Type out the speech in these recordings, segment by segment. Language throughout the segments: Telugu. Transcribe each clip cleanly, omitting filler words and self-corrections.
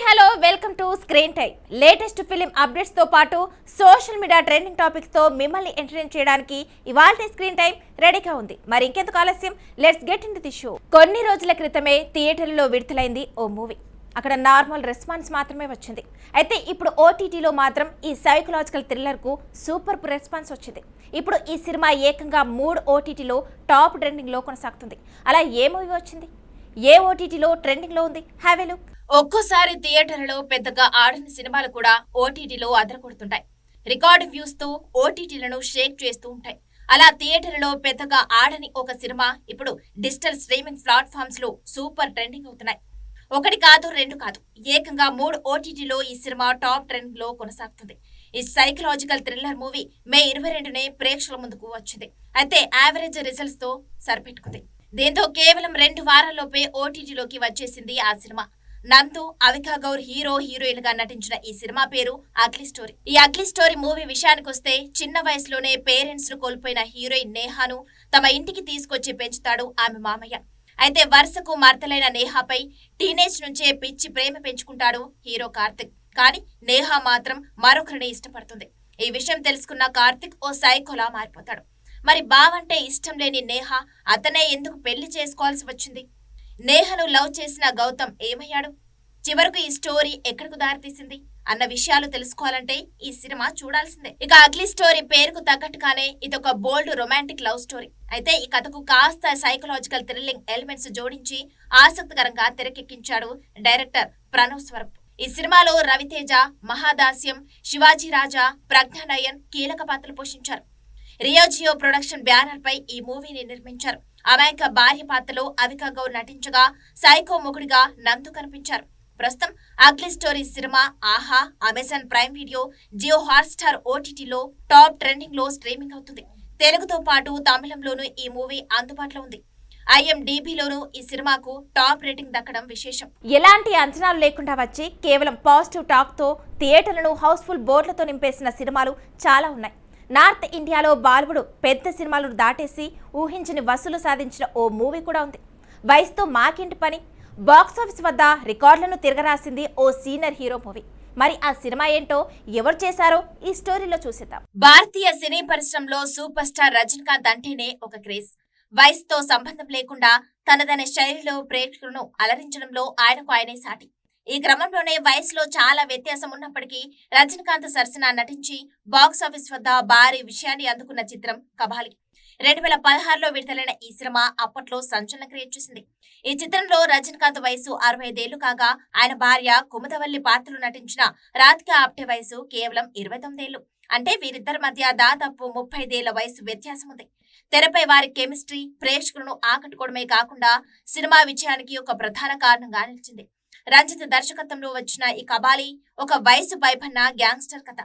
Hello welcome to screen time. Latest film updates తో పాటు సోషల్ మీడియా ట్రెండింగ్ టాపిక్స్ తో మిమ్మల్ని ఎంటర్టైన్ చేయడానికి ఇవాల్టి స్క్రీన్ టైమ్ రెడీగా ఉంది. మరి ఇంకెందుకు ఆలస్యం, let's get into the show. కొన్ని రోజుల క్రితమే థియేటర్లలో విడుదలైంది ఓ మూవీ. అక్కడ నార్మల్ రెస్పాన్స్ మాత్రమే వచ్చింది. అయితే ఇప్పుడు ఓటీటీలో మాత్రం ఈ సైకలాజికల్ థ్రిల్లర్ కు సూపర్ రెస్పాన్స్ వచ్చింది. ఇప్పుడు ఈ సినిమా ఏకంగా 3 ఓటీటీలో టాప్ ట్రెండింగ్ లో కొనసాగుతుంది. అలా ఏ మూవీ వచ్చింది, ఏ ఓటీటీలో ట్రెండింగ్ లో ఉంది? Have a look. ఒక్కోసారి థియేటర్లలో పెద్దగా ఆడని సినిమాలు కూడా ఓటీటీలో అదరకొడుతుంటాయి. రికార్డు వ్యూస్ తో ఓటీటీలను షేక్ చేస్తూ ఉంటాయి. అలా థియేటర్లలో పెద్దగా ఆడని ఒక సినిమా ఇప్పుడు డిజిటల్ స్ట్రీమింగ్ ప్లాట్ఫామ్స్ లో సూపర్ ట్రెండింగ్ అవుతున్నాయి. ఒకటి కాదు, రెండు కాదు, ఏకంగా 3 ఓటీటీలో ఈ సినిమా టాప్ ట్రెండింగ్ లో కొనసాగుతుంది. ఈ సైకలాజికల్ థ్రిల్లర్ మూవీ మే 22నే ప్రేక్షకుల ముందుకు వచ్చింది. అయితే యావరేజ్ రిజల్ట్స్ తో సరిపెట్టుకుంది. దీంతో కేవలం 2 వారాల్లోపే ఓటీటీలోకి వచ్చేసింది ఆ సినిమా. నందు, అవికా గౌర్ హీరోయిన్ గా నటించిన ఈ సినిమా పేరు అగ్లీ స్టోరీ. ఈ అగ్లీ స్టోరీ మూవీ విషయానికొస్తే, చిన్న వయసులోనే పేరెంట్స్ ను కోల్పోయిన హీరోయిన్ నేహాను తమ ఇంటికి తీసుకొచ్చి పెంచుతాడు ఆమె మామయ్య. అయితే వరుసకు మర్దలైన నేహాపై టీనేజ్ నుంచే పిచ్చి ప్రేమ పెంచుకుంటాడు హీరో కార్తిక్. కానీ నేహా మాత్రం మరొకరిని ఇష్టపడుతుంది. ఈ విషయం తెలుసుకున్న కార్తిక్ ఓ సైకోలా మారిపోతాడు. మరి బావంటే ఇష్టం లేని నేహా అతనే ఎందుకు పెళ్లి చేసుకోవాల్సి వచ్చింది? నేహను లవ్ చేసిన గౌతమ్ ఏమయ్యాడు? చివరకు ఈ స్టోరీ ఎక్కడకు దారితీసింది అన్న విషయాలు తెలుసుకోవాలంటే ఈ సినిమా చూడాల్సిందే. ఇక అగ్లీ స్టోరీ పేరుకు తగ్గట్టుగానే ఇదొక బోల్డ్ రొమాంటిక్ లవ్ స్టోరీ. అయితే ఈ కథకు కాస్త సైకలాజికల్ థ్రిల్లింగ్ ఎలిమెంట్స్ జోడించి ఆసక్తికరంగా తెరకెక్కించాడు డైరెక్టర్ ప్రణవ్ స్వరూప్. ఈ సినిమాలో రవితేజ, మహాదాస్యం, శివాజీ రాజా, ప్రజ్ఞానయన్ కీలక పాత్రలు పోషించారు. రియోజియో ప్రొడక్షన్ బ్యానర్ పై ఈ మూవీని నిర్మించారు. అమాయక భార్య పాత్రలో అవికా గౌర్ నటించగా, సైకో మొగుడిగా నందు కనిపించారు. ప్రస్తుతం Ugly Story cinema Aha, Amazon Prime Video, Jio Hotstar ఓటీటీలో టాప్ ట్రెండింగ్ లో స్ట్రీమింగ్ అవుతుంది. తెలుగుతో పాటు తమిళంలోనూ ఈ మూవీ అందుబాటులో ఉంది. IMDbలోనూ ఈ సినిమాకు టాప్ రేటింగ్ దక్కడం విశేషం. ఎలాంటి అంచనాలు లేకుండా వచ్చి కేవలం పాజిటివ్ టాక్ తో థియేటర్లను హౌస్ఫుల్ బోర్డులతో నింపేసిన సినిమాలు చాలా ఉన్నాయి. నార్త్ ఇండియాలో బాలీవుడ్ పెద్ద సినిమాలను దాటేసి ఊహించని వసూలు సాధించిన ఓ మూవీ కూడా ఉంది. వయసుతో మాకేంటి పని బాక్సాఫీస్ వద్ద రికార్డులను తిరగరాసింది ఓ సీనియర్ హీరో మూవీ. మరి ఆ సినిమా ఏంటో, ఎవరు చేశారో ఈ స్టోరీలో చూసేద్దాం. భారతీయ సినీ పరిశ్రమలో సూపర్ స్టార్ రజనీకాంత్ అంటేనే ఒక క్రేజ్. వయసుతో సంబంధం లేకుండా తనదైన శైలిలో ప్రేక్షకులను అలరించడంలో ఆయనే సాటి. ఈ క్రమంలోనే వయసులో చాలా వ్యత్యాసం ఉన్నప్పటికీ రజనీకాంత్ సరసన నటించి బాక్సాఫీస్ వద్ద భారీ విషయాన్ని అందుకున్న చిత్రం కబాలి. 2016లో విడుదలైన ఈ సినిమా అప్పట్లో సంచలనం క్రియేట్ చేసింది. ఈ చిత్రంలో రజనీకాంత్ వయసు 65 ఏళ్లు కాగా, ఆయన భార్య కుముదవల్లి పాత్రలు నటించిన రాధికా ఆప్టే వయసు కేవలం 29 ఏళ్లు. అంటే వీరిద్దరి మధ్య దాదాపు 35 ఏళ్ల వయసు వ్యత్యాసం ఉంది. తెరపై వారి కెమిస్ట్రీ ప్రేక్షకులను ఆకట్టుకోవడమే కాకుండా సినిమా విజయానికి ఒక ప్రధాన కారణంగా నిలిచింది. రంజిత్ దర్శకత్వంలో వచ్చిన ఈ కబాలి ఒక వయసు పైబన్న గ్యాంగ్స్టర్ కథ.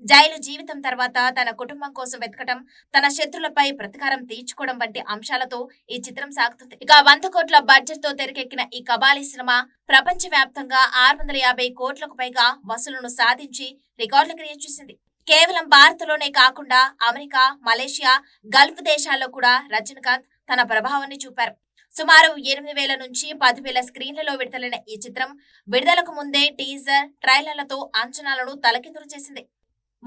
జైలు జీవితం తర్వాత తన కుటుంబం కోసం వెతకటం, తన శత్రులపై ప్రతీకారం తీర్చుకోవడం వంటి అంశాలతో ఈ చిత్రం సాగుతుంది. ఇక 100 కోట్ల బడ్జెట్ తో తెరకెక్కిన ఈ కబాలి సినిమా ప్రపంచ వ్యాప్తంగా 650 కోట్లకు పైగా వసూలును సాధించి రికార్డులు క్రియేట్ చేసింది. కేవలం భారత్లోనే కాకుండా అమెరికా, మలేషియా, గల్ఫ్ దేశాల్లో కూడా రజనీకాంత్ తన ప్రభావాన్ని చూపారు. సుమారు 8,000 నుంచి 10,000 స్క్రీన్లలో విడుదలైన ఈ చిత్రం విడుదలకు ముందే టీజర్, ట్రైలర్లతో అంచనాలను తలకిందులు చేసింది.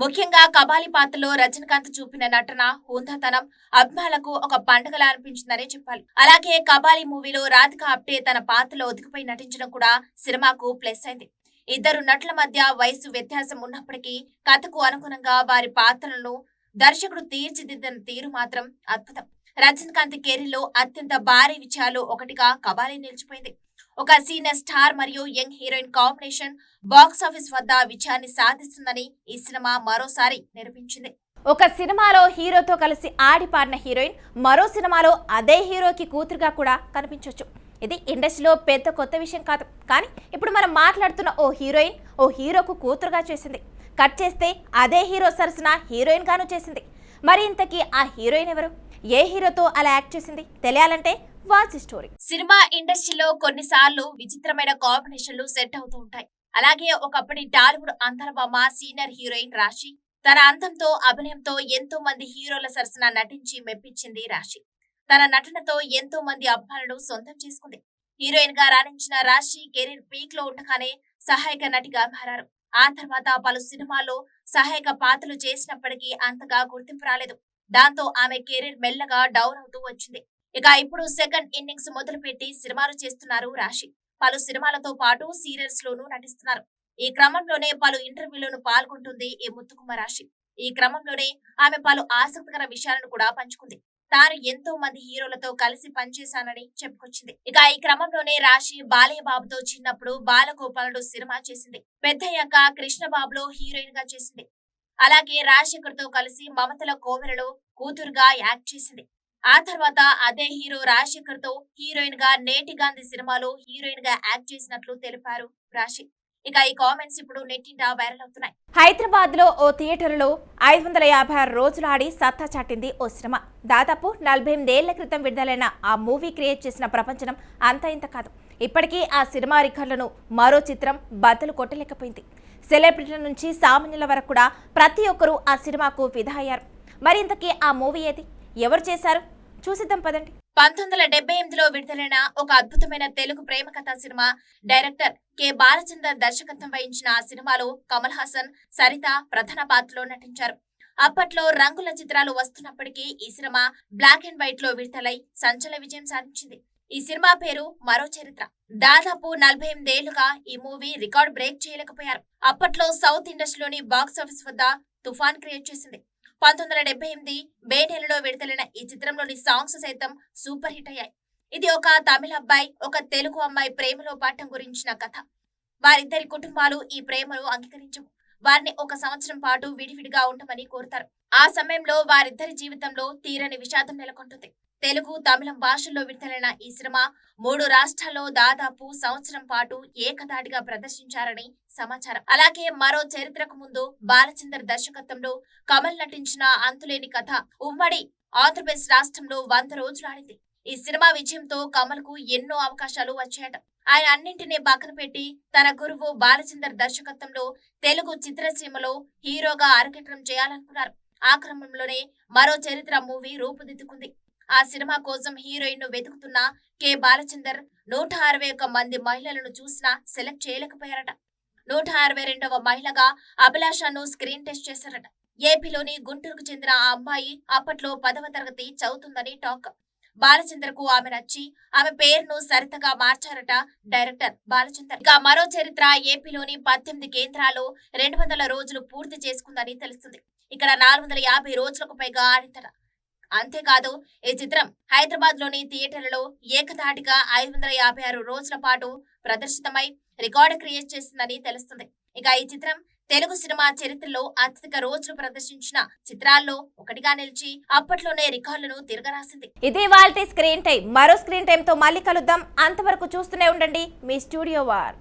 ముఖ్యంగా కబాలి పాత్రలో రజనీకాంత్ చూపిన నటన, హుందాతనం అభిమానులకు ఒక పండుగలా అనిపించిందనే చెప్పాలి. అలాగే కబాలి మూవీలో రాధికా ఆప్టే తన పాత్రలో ఒదిగిపోయి నటించడం కూడా సినిమాకు ప్లస్ అయింది. ఇద్దరు నటుల మధ్య వయసు వ్యత్యాసం ఉన్నప్పటికీ కథకు అనుగుణంగా వారి పాత్రలను దర్శకుడు తీర్చిదిద్దిన తీరు మాత్రం అద్భుతం. రజనీకాంత్ కెరీర్లో అత్యంత భారీ విజయాలు ఒకటిగా కబాలి నిలిచిపోయింది. ఒక సీనియర్ స్టార్ మరియు యంగ్ హీరోయిన్ కాంబినేషన్ బాక్సాఫీస్ వద్ద విజయాన్ని సాధిస్తుందని ఈ సినిమా మరోసారి నిరూపించింది. ఒక సినిమాలో హీరోతో కలిసి ఆడిపాడిన హీరోయిన్ మరో సినిమాలో అదే హీరోకి కూతురుగా కూడా కనిపించవచ్చు. ఇది ఇండస్ట్రీలో పెద్ద కొత్త విషయం కాదు. కానీ ఇప్పుడు మనం మాట్లాడుతున్న ఓ హీరోయిన్ ఓ హీరోకు కూతురుగా చేసింది. కట్ చేస్తే అదే హీరో సరసన హీరోయిన్ గాను చేసింది. మరి ఇంతకీ ఆ హీరోయిన్ ఎవరు? ఏ హీరోతో అలా యాక్ట్ చేసింది? తెలియాలంటే వాచ్ స్టోరీ. సినిమా ఇండస్ట్రీలో కొన్నిసార్లు విచిత్రమైన కాంబినేషన్లు సెట్ అవుతూ ఉంటాయి. అలాగే ఒకప్పటి టాలీవుడ్ అంతరబొమ్మ సీనియర్ హీరోయిన్ రాశి తన అందంతో, అభినయంతో ఎంతో మంది హీరోల సరసన నటించి మెప్పించింది రాశి. తన నటనతో ఎంతో మంది అభిమానులను సొంతం చేసుకుంది. హీరోయిన్ గా రాణించిన రాశి కెరీర్ పీక్ లో ఉండగానే సహాయక నటిగా మారారు. ఆ తర్వాత పలు సినిమాల్లో సహాయక పాత్రలు చేసినప్పటికీ అంతగా గుర్తింపు రాలేదు. దాంతో ఆమె కెరీర్ మెల్లగా డౌన్ అవుతూ వచ్చింది. ఇక ఇప్పుడు సెకండ్ ఇన్నింగ్స్ మొదలుపెట్టి సినిమాలు చేస్తున్నారు రాశి. పలు సినిమాలతో పాటు సీరియల్స్ లోనూ నటిస్తున్నారు. ఈ క్రమంలోనే పలు ఇంటర్వ్యూలను పాల్గొంటుంది ఈ ముత్తుకుమ్మ రాశి. ఈ క్రమంలోనే ఆమె పలు ఆసక్తికర విషయాలను కూడా పంచుకుంది. తాను ఎంతో మంది హీరోలతో కలిసి పనిచేశానని చెప్పుకొచ్చింది. ఇక ఈ క్రమంలోనే రాశి బాలయ్య బాబుతో చిన్నప్పుడు బాలగోపాలుడు సినిమా చేసింది. పెద్దయ్యాక కృష్ణబాబులో హీరోయిన్ గా చేసింది. అలాగే రాజశేఖర్ తో కలిసి మమతల కోవెలలో కూతురుగా యాక్ట్ చేసింది. ఆ తర్వాత అదే హీరో రాజశేఖర్ తో హీరోయిన్ గా నేటి గాంధీ సినిమాలో హీరోయిన్ గా యాక్ట్ చేసినట్లు తెలిపారు రాశి. ఇక ఈ కామెంట్స్ ఇప్పుడు నెట్టింట వైరల్ అవుతున్నాయి. హైదరాబాద్ లో ఓ థియేటర్లో 556 రోజులు ఆడి సత్తా చాటింది ఓ సినిమా. దాదాపు 48 ఏళ్ల క్రితం విడుదలైన ఆ మూవీ క్రియేట్ చేసిన ప్రపంచం అంత ఇంత కాదు. ఇప్పటికీ ఆ సినిమా రికార్డులను మరో చిత్రం బద్దలు కొట్టలేకపోయింది. సెలబ్రిటీల నుంచి సామాన్యుల వరకు కూడా ప్రతి ఒక్కరూ ఆ సినిమాకు ఫిదా అయ్యారు. మరింతకీ ఆ మూవీ ఏది, ఎవరు చేశారు, చూసిద్దాం పదండి. 1978లో విడుదలైన ఒక అద్భుతమైన తెలుగు ప్రేమ కథా సినిమా. డైరెక్టర్ కె బాలచందర్ దర్శకత్వం వహించిన ఆ సినిమాలో కమల్ హాసన్, సరిత ప్రధాన పాత్రలో నటించారు. అప్పట్లో రంగుల చిత్రాలు వస్తున్నప్పటికీ ఈ సినిమా బ్లాక్ అండ్ వైట్ లో విడుదలై సంచలన విజయం సాధించింది. ఈ సినిమా పేరు మరో చరిత్ర. దాదాపు 48 ఏళ్లుగా ఈ మూవీ రికార్డ్ బ్రేక్ చేయలేకపోయారు. అప్పట్లో సౌత్ ఇండస్ట్రీలోని బాక్స్ ఆఫీస్ వద్ద తుఫాన్ క్రియేట్ చేసింది. 1978 మే నెలలో విడుదలైన ఈ చిత్రంలోని సాంగ్స్ సైతం సూపర్ హిట్ అయ్యాయి. ఇది ఒక తమిళ అబ్బాయి, ఒక తెలుగు అమ్మాయి ప్రేమలో పడటం గురించిన కథ. వారిద్దరి కుటుంబాలు ఈ ప్రేమను అంగీకరించవు. వారిని 1 సంవత్సరం పాటు విడివిడిగా ఉండమని కోరుతారు. ఆ సమయంలో వారిద్దరి జీవితంలో తీరని విషాదం నెలకొంటుంది. తెలుగు, తమిళం భాషల్లో విడుదలైన ఈ సినిమా 3 రాష్ట్రాల్లో దాదాపు సంవత్సరం పాటు ఏకధాటిగా ప్రదర్శించారని సమాచారం. అలాగే మరో చరిత్రకు ముందు బాలచందర్ దర్శకత్వంలో కమల్ నటించిన అంతులేని కథ ఉమ్మడి ఆంధ్రప్రదేశ్ రాష్ట్రంలో 100 రోజులు ఆడింది. ఈ సినిమా విజయంతో కమల్ కు ఎన్నో అవకాశాలు వచ్చాయట. ఆయన అన్నింటినీ పక్కన పెట్టి తన గురువు బాలచందర్ దర్శకత్వంలో తెలుగు చిత్రసీమలో హీరోగా అరంగేట్రం చేయాలనుకున్నారు. ఆ క్రమంలోనే మరో చరిత్ర మూవీ రూపుదిద్దుకుంది. ఆ సినిమా కోసం హీరోయిన్ ను వెతుకుతున్న కె బాలచందర్ 161 మంది మహిళలను చూసినా సెలెక్ట్ చేయలేకపోయారట. 162వ మహిళగా అభిలాషను స్క్రీన్ టెస్ట్ చేశారట. ఏపీలోని గుంటూరుకు చెందిన ఆ అమ్మాయి అప్పట్లో 10వ తరగతి చదువుతుందని టాక్. బాలచందర్ కు ఆమె నచ్చి ఆమె పేరును సరితగా మార్చారట డైరెక్టర్ బాలచందర్. ఇక మరో చరిత్ర ఏపీలోని 18 కేంద్రాల్లో 200 రోజులు పూర్తి చేసుకుందని తెలుస్తుంది. ఇక్కడ 450 రోజులకు పైగా ఆడిందట. అంతేకాదు ఈ చిత్రం హైదరాబాద్ లోని థియేటర్లలో ఏకధాటిగా 556 రోజుల పాటు ప్రదర్శితమై రికార్డు క్రియేట్ చేసిందని తెలుస్తుంది. ఇక ఈ చిత్రం తెలుగు సినిమా చరిత్రలో అత్యధిక రోజులు ప్రదర్శించిన చిత్రాల్లో ఒకటిగా నిలిచి అప్పట్లోనే రికార్డులను తిరగరాసింది. ఇది వాల్టీ స్క్రీన్ టైం. మరో స్క్రీన్ టైం తో మళ్ళీ కలుద్దాం. అంతవరకు చూస్తూనే ఉండండి మీ స్టూడియో వార్.